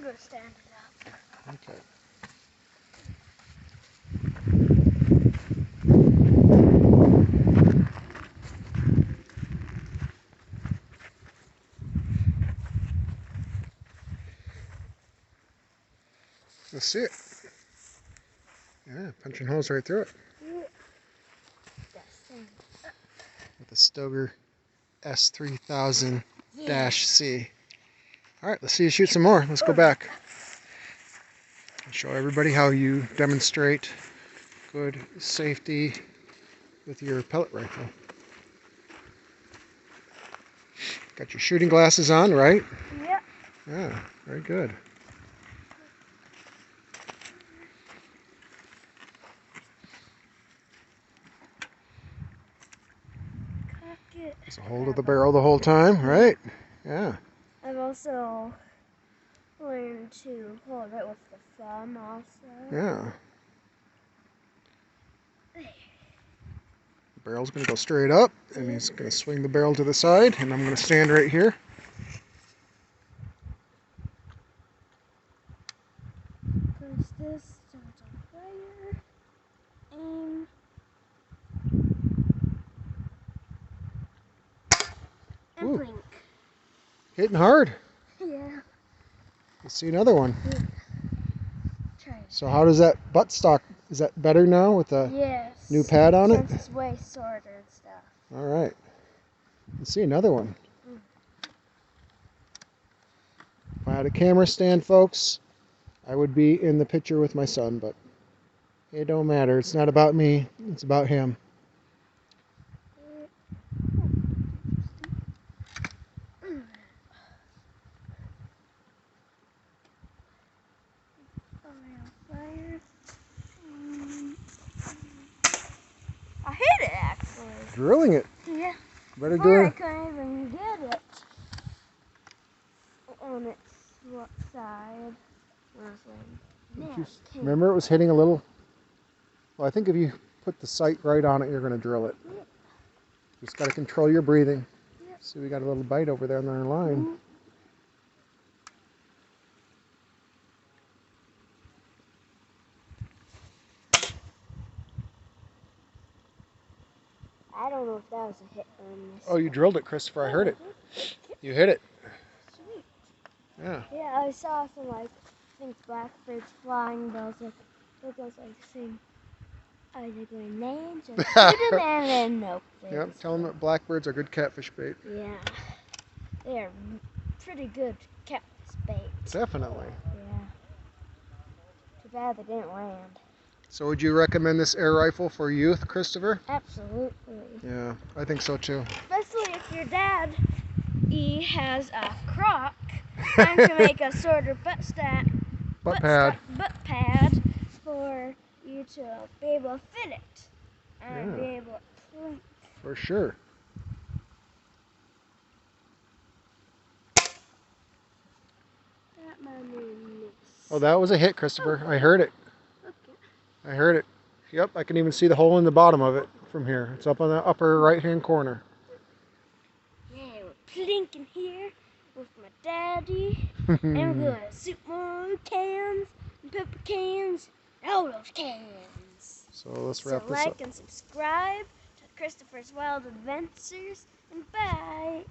going to stand it up. Okay. Let's see it. Yeah, punching holes right through it. With the Stoeger S3000-C. Alright, let's see you shoot some more. Let's go back. I'll show everybody how you demonstrate good safety with your pellet rifle. Got your shooting glasses on, right? Yep. Yeah, very good. Just hold of the barrel the whole time, right? Yeah. I've also learned to hold it with the thumb also. Yeah. The barrel's going to go straight up, and he's going to swing the barrel to the side, and I'm going to stand right here. Press this, starts on fire, aim, and blink. Hitting hard. Yeah. Let's see another one. Yeah. Try it. So how does that buttstock, is that better now with the new pad on it? It's way shorter and stuff. All right. Let's see another one. If I had a camera stand, folks, I would be in the picture with my son, but it don't matter. It's not about me. It's about him. I hit it actually. Drilling it. Yeah. Better Before do I couldn't even get it on its side. Remember, it was hitting a little. Well, I think if you put the sight right on it, you're going to drill it. Yep. Just got to control your breathing. Yep. See, we got a little bite over there on our line. Mm-hmm. I don't know if that was a hit on this. Oh, you drilled it, Christopher. I heard it. You hit it. Sweet. Yeah. Yeah, I saw some, like, I think blackbirds flying, but I was like, what was I saying? Are they going names or shooting? And then nope. Yep, tell them that blackbirds are good catfish bait. Yeah. They're pretty good catfish bait. Definitely. Yeah. Too bad they didn't land. So would you recommend this air rifle for youth, Christopher? Absolutely. Yeah, I think so too. Especially if your dad, he has a crock and can make a sort of butt pad for you to be able to fit it and be able to plink. For sure. That might be a miss. Oh, that was a hit, Christopher. I heard it. Okay. I heard it. Yep, I can even see the hole in the bottom of it from here. It's up on the upper right-hand corner. Yeah, we're plinking here with my daddy. And we're going to soup more cans and pepper cans and all those cans. So let's wrap this up. So like and subscribe to Christopher's Wild Adventures, and bye.